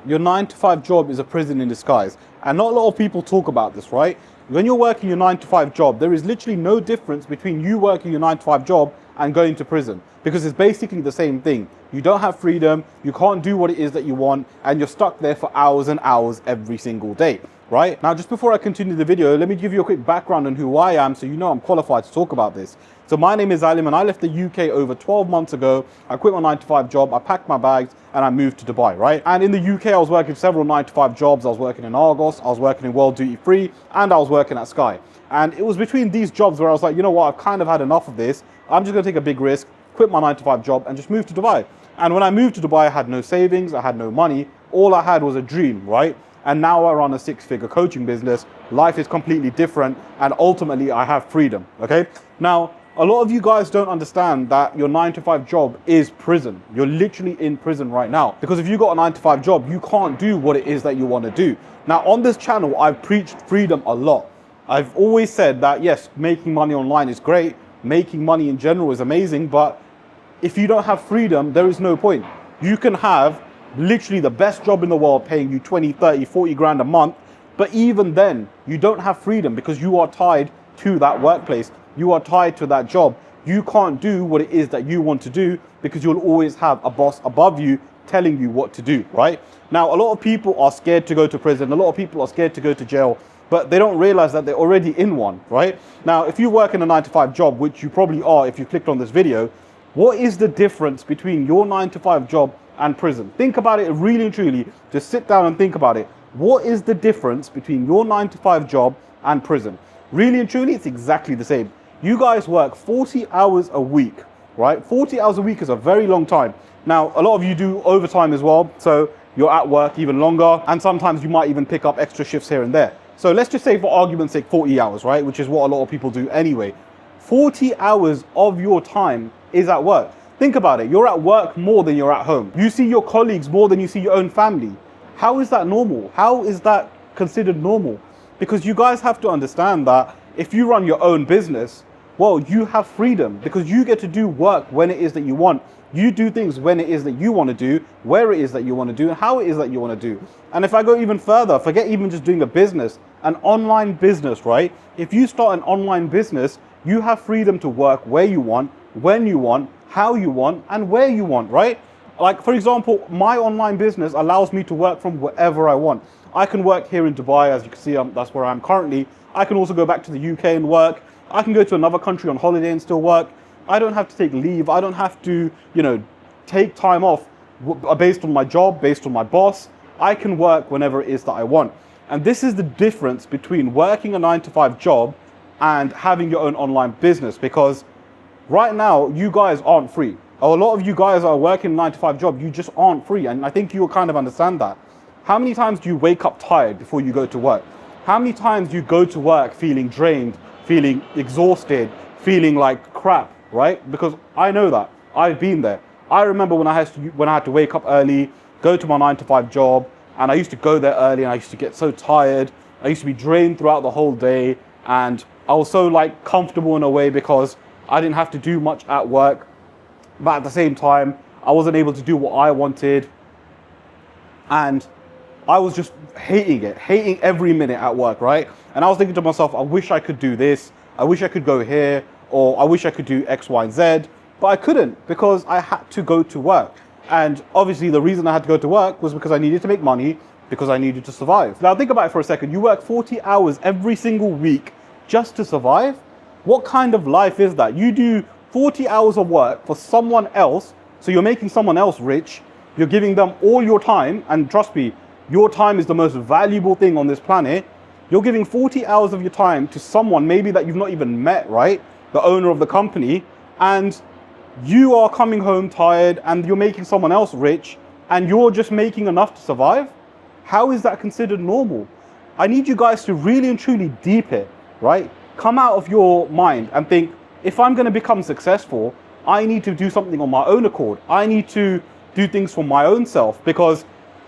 Your 9 to 5 job is a prison in disguise. And not a lot of people talk about this, right? When you're working your 9 to 5 job, there is literally no difference between you working your 9 to 5 job and going to prison, because it's basically the same thing. You don't have freedom, you can't do what it is that you want, and you're stuck there for hours and hours every single day, right? Now, just before I continue the video, let me give you a quick background on who I am so you know I'm qualified to talk about this. So my name is Alim and I left the UK over 12 months ago. I quit my 9 to 5 job, I packed my bags and I moved to Dubai, right? And in the UK, I was working several 9 to 5 jobs. I was working in Argos, I was working in World Duty Free, and I was working at Sky. And it was between these jobs where I was like, you know what, I've kind of had enough of this. I'm just gonna take a big risk, quit my 9 to 5 job and just move to Dubai. And when I moved to Dubai, I had no savings, I had no money. All I had was a dream, right? And now I run a 6-figure coaching business. Life is completely different. And ultimately I have freedom, okay? Now, a lot of you guys don't understand that your 9 to 5 job is prison. You're literally in prison right now. Because if you got a 9 to 5 job, you can't do what it is that you want to do. Now, on this channel, I've preached freedom a lot. I've always said that, yes, making money online is great. Making money in general is amazing. But if you don't have freedom, there is no point. You can have literally the best job in the world paying you 20, 30, 40 grand a month. But even then, you don't have freedom because you are tied to that workplace. You are tied to that job. You can't do what it is that you want to do because you'll always have a boss above you telling you what to do, right? Now, a lot of people are scared to go to prison. A lot of people are scared to go to jail, but they don't realize that they're already in one, right? Now, if you work in a 9 to 5 job, which you probably are if you clicked on this video, what is the difference between your 9 to 5 job and prison? Think about it really and truly. Just sit down and think about it. What is the difference between your 9 to 5 job and prison? Really and truly, it's exactly the same. You guys work 40 hours a week, right? 40 hours a week is a very long time. Now, a lot of you do overtime as well. So you're at work even longer. And sometimes you might even pick up extra shifts here and there. So let's just say for argument's sake, 40 hours, right? Which is what a lot of people do anyway. 40 hours of your time is at work. Think about it. You're at work more than you're at home. You see your colleagues more than you see your own family. How is that normal? How is that considered normal? Because you guys have to understand that if you run your own business, well, you have freedom because you get to do work when it is that you want. You do things when it is that you want to do, where it is that you want to do, and how it is that you want to do. And if I go even further, forget even just doing a business, an online business, right? If you start an online business, you have freedom to work where you want, when you want, how you want, and where you want, right? Like, for example, my online business allows me to work from wherever I want. I can work here in Dubai, as you can see, that's where I am currently. I can also go back to the UK and work. I can go to another country on holiday and still work. I don't have to take leave. I don't have to, take time off based on my job, based on my boss. I can work whenever it is that I want. And this is the difference between working a 9 to 5 job and having your own online business, because right now you guys aren't free. A lot of you guys are working a 9 to 5 job. You just aren't free. And I think you'll kind of understand that. How many times do you wake up tired before you go to work? How many times do you go to work feeling drained, feeling exhausted, feeling like crap, right? Because I know that. I've been there. I remember when I had to wake up early, go to my 9 to 5 job, and I used to go there early and I used to get so tired. I used to be drained throughout the whole day, and I was so comfortable in a way because I didn't have to do much at work. But at the same time, I wasn't able to do what I wanted. And I was just hating it, hating every minute at work, right? And I was thinking to myself, I wish I could do this. I wish I could go here, or I wish I could do X, Y, and Z. But I couldn't because I had to go to work. And obviously the reason I had to go to work was because I needed to make money, because I needed to survive. Now think about it for a second. You work 40 hours every single week just to survive? What kind of life is that? You do 40 hours of work for someone else, so you're making someone else rich. You're giving them all your time, and trust me, your time is the most valuable thing on this planet. You're giving 40 hours of your time to someone maybe that you've not even met, right? The owner of the company, and you are coming home tired and you're making someone else rich and you're just making enough to survive? How is that considered normal? I need you guys to really and truly deep it, right? Come out of your mind and think, if I'm going to become successful, I need to do something on my own accord. I need to do things for my own self, because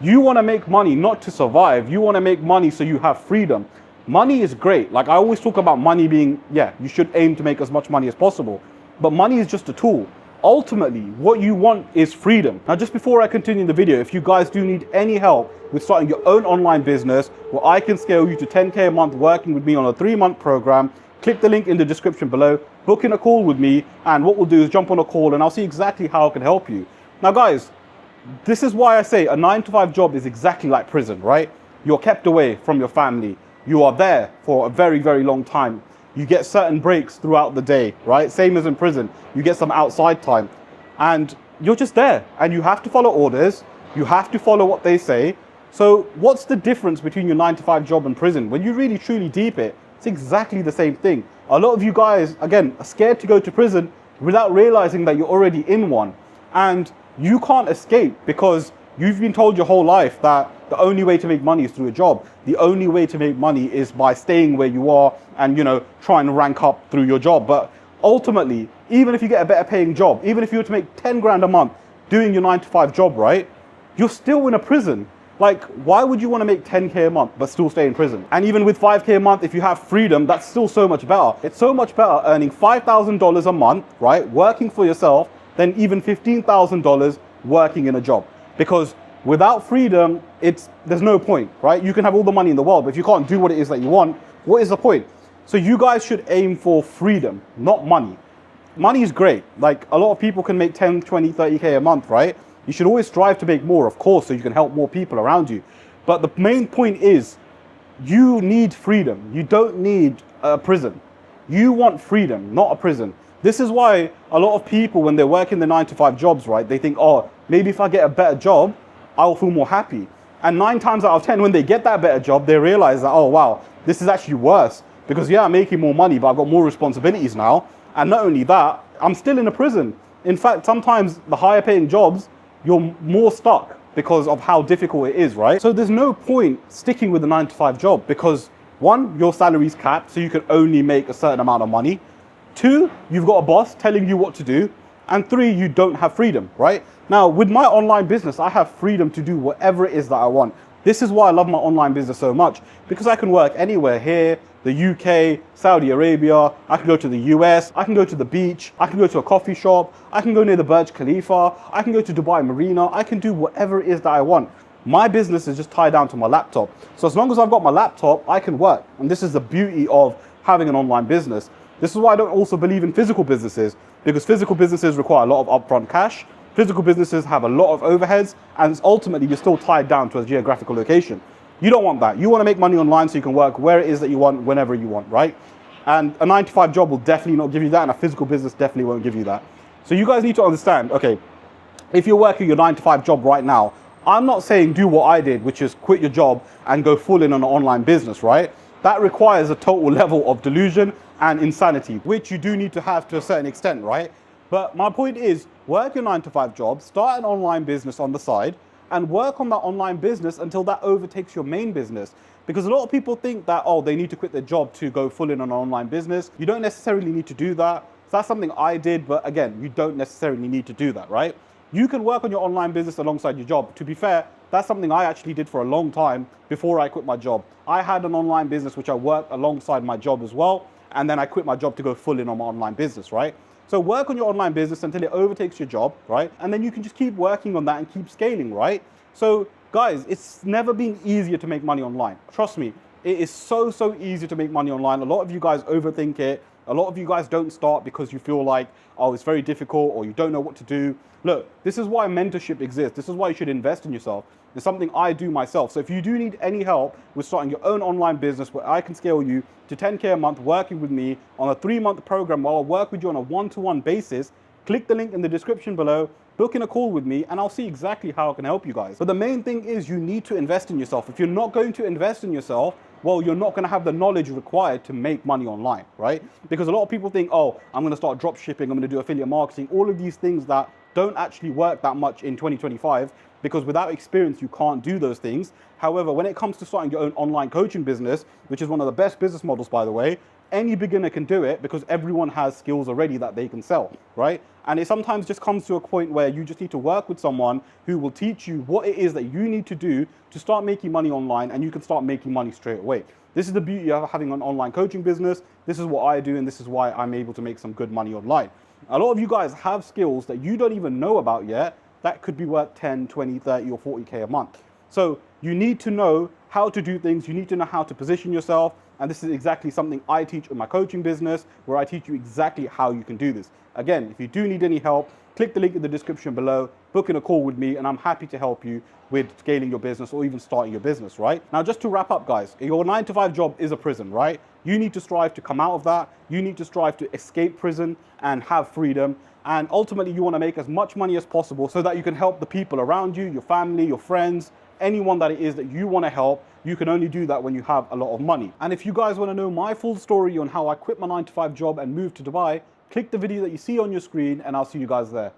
you want to make money not to survive. You want to make money so you have freedom. Money is great. Like I always talk about money being, you should aim to make as much money as possible. But money is just a tool. ultimately, what you want is freedom. Now, just before I continue the video, if you guys do need any help with starting your own online business where I can scale you to 10K a month working with me on a 3-month program, click the link in the description below, book in a call with me, and what we'll do is jump on a call and I'll see exactly how I can help you. Now, guys, this is why I say a 9-to-5 job is exactly like prison, right? You're kept away from your family. You are there for a very, very long time. You get certain breaks throughout the day, right? Same as in prison. You get some outside time and you're just there and you have to follow orders. You have to follow what they say. So what's the difference between your 9-to-5 job and prison? When you really truly deep it, it's exactly the same thing. A lot of you guys, again, are scared to go to prison without realizing that you're already in one. And you can't escape because you've been told your whole life that the only way to make money is through a job. The only way to make money is by staying where you are and, trying to rank up through your job. But ultimately, even if you get a better paying job, even if you were to make 10 grand a month doing your 9-to-5 job, right? You're still in a prison. Like, why would you want to make 10K a month but still stay in prison? And even with 5K a month, if you have freedom, that's still so much better. It's so much better earning $5,000 a month, right? Working for yourself than even $15,000 working in a job. Because without freedom, there's no point, right? You can have all the money in the world, but if you can't do what it is that you want, what is the point? So you guys should aim for freedom, not money. Money is great. Like, a lot of people can make 10, 20, 30K a month, right? You should always strive to make more, of course, so you can help more people around you. But the main point is, you need freedom. You don't need a prison. You want freedom, not a prison. This is why a lot of people, when they're working the 9-to-5 jobs, right, they think, oh, maybe if I get a better job, I'll feel more happy. And 9 times out of 10, when they get that better job, they realize that, oh, wow, this is actually worse. Because, yeah, I'm making more money, but I've got more responsibilities now. And not only that, I'm still in a prison. In fact, sometimes the higher paying jobs, you're more stuck because of how difficult it is, right? So there's no point sticking with the 9-to-5 job because 1, your salary's capped, so you can only make a certain amount of money. 2, you've got a boss telling you what to do. And 3, you don't have freedom, right? Now, with my online business, I have freedom to do whatever it is that I want. This is why I love my online business so much, because I can work anywhere here, the UK, Saudi Arabia, I can go to the US, I can go to the beach, I can go to a coffee shop, I can go near the Burj Khalifa, I can go to Dubai Marina, I can do whatever it is that I want. My business is just tied down to my laptop. So as long as I've got my laptop, I can work. And this is the beauty of having an online business. This is why I don't also believe in physical businesses, because physical businesses require a lot of upfront cash. Physical businesses have a lot of overheads, and ultimately you're still tied down to a geographical location. You don't want that. You want to make money online so you can work where it is that you want, whenever you want, right? And a 9-to-5 job will definitely not give you that, and a physical business definitely won't give you that. So you guys need to understand, okay, if you're working your 9-to-5 job right now, I'm not saying do what I did, which is quit your job and go full in on an online business, right? That requires a total level of delusion and insanity, which you do need to have to a certain extent, right? But my point is, work your 9-to-5 job, start an online business on the side, and work on that online business until that overtakes your main business. Because a lot of people think that, oh, they need to quit their job to go full in on an online business. You don't necessarily need to do that. So that's something I did, but again, you don't necessarily need to do that, right? You can work on your online business alongside your job. To be fair, that's something I actually did for a long time before I quit my job. I had an online business which I worked alongside my job as well, and then I quit my job to go full in on my online business, right? So work on your online business until it overtakes your job, right? And then you can just keep working on that and keep scaling, right? So guys, it's never been easier to make money online. Trust me, it is so easy to make money online. A lot of you guys overthink it. A lot of you guys don't start because you feel like, oh, it's very difficult or you don't know what to do. Look, this is why mentorship exists. This is why you should invest in yourself. It's something I do myself. So if you do need any help with starting your own online business where I can scale you to 10K a month working with me on a 3-month program while I work with you on a one-to-one basis, click the link in the description below, book in a call with me, and I'll see exactly how I can help you guys. But the main thing is you need to invest in yourself. If you're not going to invest in yourself, well, you're not going to have the knowledge required to make money online, right? Because a lot of people think, oh, I'm going to start drop shipping, I'm going to do affiliate marketing, all of these things that don't actually work that much in 2025, because without experience, you can't do those things. However, when it comes to starting your own online coaching business, which is one of the best business models, by the way, any beginner can do it because everyone has skills already that they can sell, right? And it sometimes just comes to a point where you just need to work with someone who will teach you what it is that you need to do to start making money online, and you can start making money straight away. This is the beauty of having an online coaching business. This is what I do, and this is why I'm able to make some good money online. A lot of you guys have skills that you don't even know about yet that could be worth 10, 20, 30 or 40K a month. So you need to know how to do things. You need to know how to position yourself. And this is exactly something I teach in my coaching business, where I teach you exactly how you can do this. Again, if you do need any help, click the link in the description below, book in a call with me, and I'm happy to help you with scaling your business or even starting your business, right? Now, just to wrap up, guys, your 9-to-5 job is a prison, right? You need to strive to come out of that. You need to strive to escape prison and have freedom. And ultimately, you want to make as much money as possible so that you can help the people around you, your family, your friends, anyone that it is that you want to help. You can only do that when you have a lot of money. And if you guys want to know my full story on how I quit my 9-to-5 job and moved to Dubai, click the video that you see on your screen and I'll see you guys there.